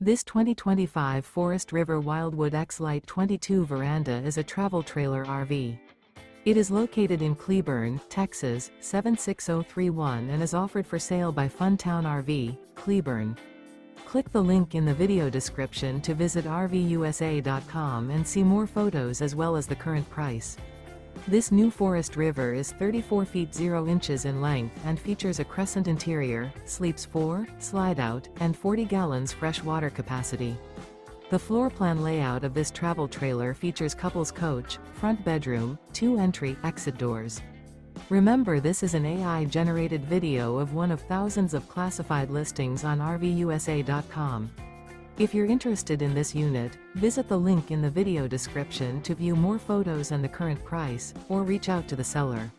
This 2025 Forest River Wildwood X-Lite 22 veranda is a travel trailer RV. It is located in Cleburne, Texas, 76031 and is offered for sale by Funtown RV, Cleburne. Click the link in the video description to visit RVUSA.com and see more photos as well as the current price. This new Forest River is 34 feet 0 inches in length and features a CRESCENT interior, sleeps 4, Slideout, and 40 gallons fresh water capacity. The floor plan layout of this travel trailer features couples coach, front bedroom, 2 entry/exit doors. Remember, this is an AI-generated video of one of thousands of classified listings on RVUSA.com. If you're interested in this unit, visit the link in the video description to view more photos and the current price, or reach out to the seller.